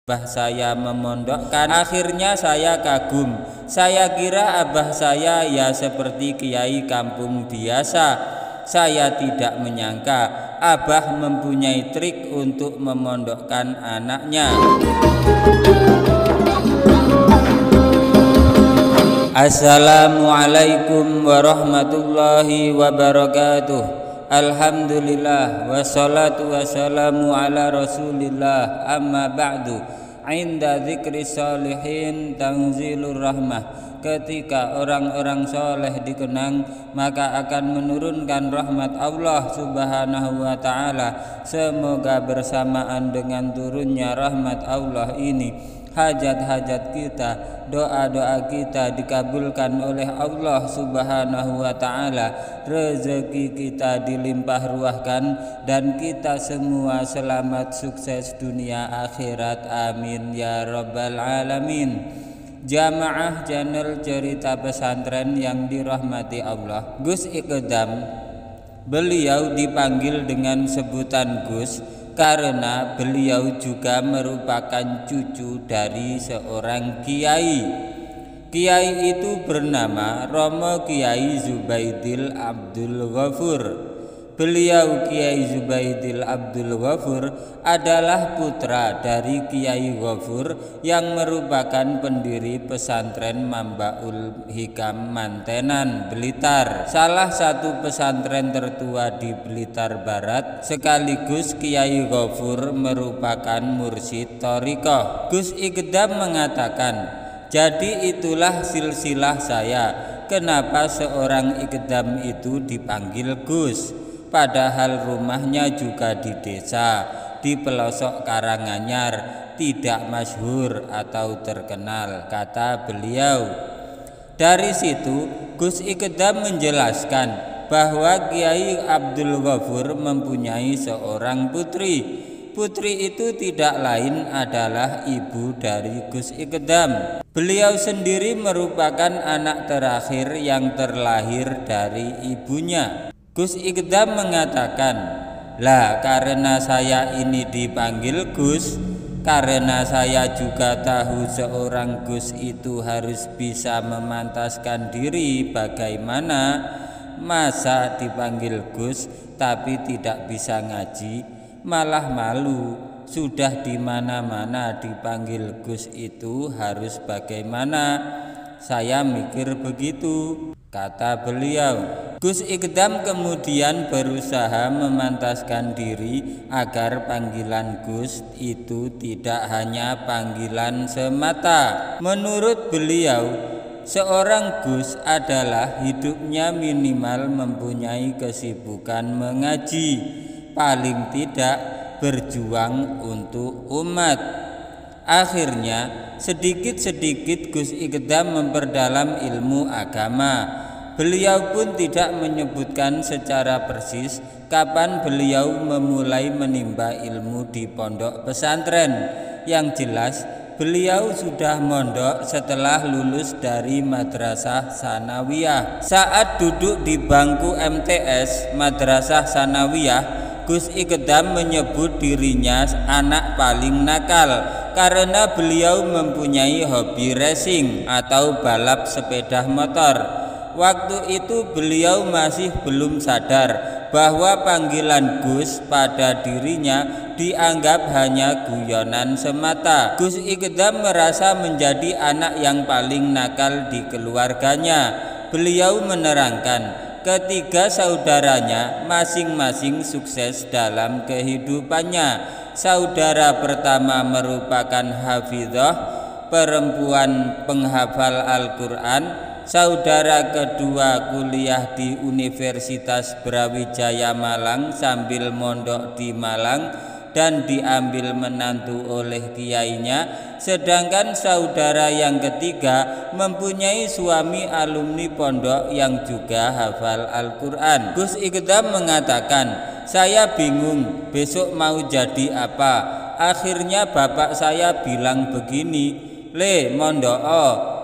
abah saya memondokkan. Akhirnya saya kagum. Saya kira abah saya ya seperti kiai kampung biasa. Saya tidak menyangka abah mempunyai trik untuk memondokkan anaknya. Assalamualaikum warahmatullahi wabarakatuh. Alhamdulillah wassalatu wassalamu ala rasulillah, amma ba'du. Inda dzikri sholihin tanzilur rahmah. Ketika orang-orang soleh dikenang, maka akan menurunkan rahmat Allah subhanahu wa ta'ala. Semoga bersamaan dengan turunnya rahmat Allah ini hajat-hajat kita, doa-doa kita dikabulkan oleh Allah subhanahu wa ta'ala, rezeki kita dilimpah ruahkan, dan kita semua selamat sukses dunia akhirat, amin ya rabbal alamin. Jamaah channel cerita pesantren yang dirahmati Allah, Gus Iqdam, beliau dipanggil dengan sebutan Gus karena beliau juga merupakan cucu dari seorang kiai. Kiai itu bernama Romo Kiai Zubaidil Abdul Ghafur. Beliau Kiai Zubaidil Abdul Ghafur adalah putra dari Kiai Ghafur yang merupakan pendiri pesantren Mambaul Hikam Mantenan, Blitar, salah satu pesantren tertua di Blitar Barat. Sekaligus Kiai Ghafur merupakan mursyid thariqah. Gus Iqdam mengatakan, jadi itulah silsilah saya. Kenapa seorang Iqdam itu dipanggil Gus? Padahal rumahnya juga di desa, di pelosok Karanganyar, tidak masyhur atau terkenal, kata beliau. Dari situ Gus Iqdam menjelaskan bahwa Kiai Abdul Ghafur mempunyai seorang putri. Putri itu tidak lain adalah ibu dari Gus Iqdam. Beliau sendiri merupakan anak terakhir yang terlahir dari ibunya. Gus Iqdam mengatakan, lah karena saya ini dipanggil Gus, karena saya juga tahu seorang Gus itu harus bisa memantaskan diri. Bagaimana masa dipanggil Gus tapi tidak bisa ngaji, malah malu. Sudah di mana-mana dipanggil Gus itu harus bagaimana? Saya mikir begitu, kata beliau. Gus Iqdam kemudian berusaha memantaskan diri agar panggilan Gus itu tidak hanya panggilan semata. Menurut beliau, seorang Gus adalah hidupnya minimal mempunyai kesibukan mengaji, paling tidak berjuang untuk umat. Akhirnya sedikit-sedikit Gus Iqdam memperdalam ilmu agama. Beliau pun tidak menyebutkan secara persis kapan beliau memulai menimba ilmu di pondok pesantren. Yang jelas beliau sudah mondok setelah lulus dari madrasah sanawiyah. Saat duduk di bangku MTS madrasah sanawiyah, Gus Iqdam menyebut dirinya anak paling nakal karena beliau mempunyai hobi racing atau balap sepeda motor. Waktu itu beliau masih belum sadar bahwa panggilan Gus pada dirinya dianggap hanya guyonan semata. Gus Iqdam merasa menjadi anak yang paling nakal di keluarganya. Beliau menerangkan, ketiga saudaranya masing-masing sukses dalam kehidupannya. Saudara pertama merupakan hafizah, perempuan penghafal Al-Quran. Saudara kedua kuliah di Universitas Brawijaya Malang sambil mondok di Malang dan diambil menantu oleh kiainya. Sedangkan saudara yang ketiga mempunyai suami alumni pondok yang juga hafal Al-Quran. Gus Iqdam mengatakan, saya bingung besok mau jadi apa. Akhirnya bapak saya bilang begini, le mondok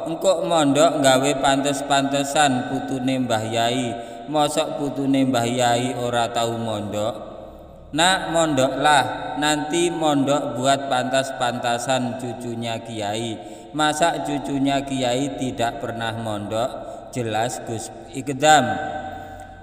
engkok mondok nggawe pantes-pantesan putune Mbah Yai. Mosok putune Mbah Yai ora tau mondok. Nak mondoklah, nanti mondok buat pantas-pantasan cucunya Kiai. Masa cucunya Kiai tidak pernah mondok? Jelas Gus Ikdam.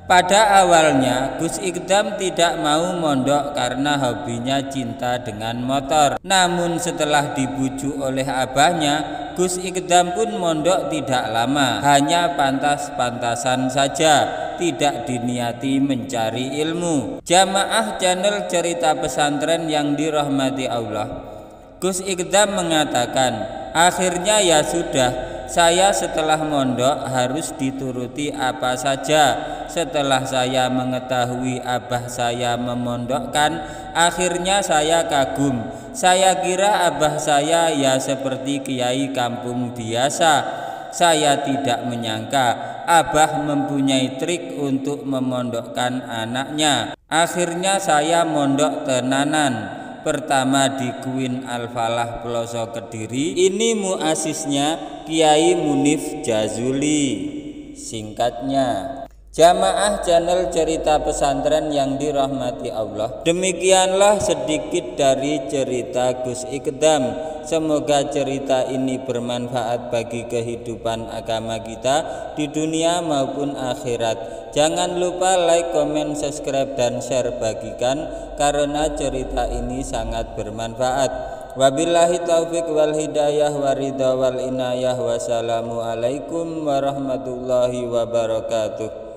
Pada awalnya Gus Ikdam tidak mau mondok karena hobinya cinta dengan motor. Namun setelah dibujuk oleh abahnya, Gus Ikdam pun mondok tidak lama, hanya pantas-pantasan saja, tidak diniati mencari ilmu. Jamaah channel Cerita Pesantren yang dirahmati Allah, Gus Ikdam mengatakan, akhirnya ya sudah, saya setelah mondok harus dituruti apa saja. Setelah saya mengetahui abah saya memondokkan, akhirnya saya kagum. Saya kira abah saya ya seperti kiai kampung biasa. Saya tidak menyangka abah mempunyai trik untuk memondokkan anaknya. Akhirnya saya mondok tenanan. Pertama di Queen Al-Falah Pelosok Kediri. Ini muasisnya Kiai Munif Jazuli. Singkatnya, jamaah channel Cerita Pesantren yang dirahmati Allah, demikianlah sedikit dari cerita Gus Ikdam. Semoga cerita ini bermanfaat bagi kehidupan agama kita di dunia maupun akhirat. Jangan lupa like, komen, subscribe, dan share, bagikan karena cerita ini sangat bermanfaat. Wabillahi taufik wal hidayah wa ridha wal inayah. Wassalamualaikum warahmatullahi wabarakatuh.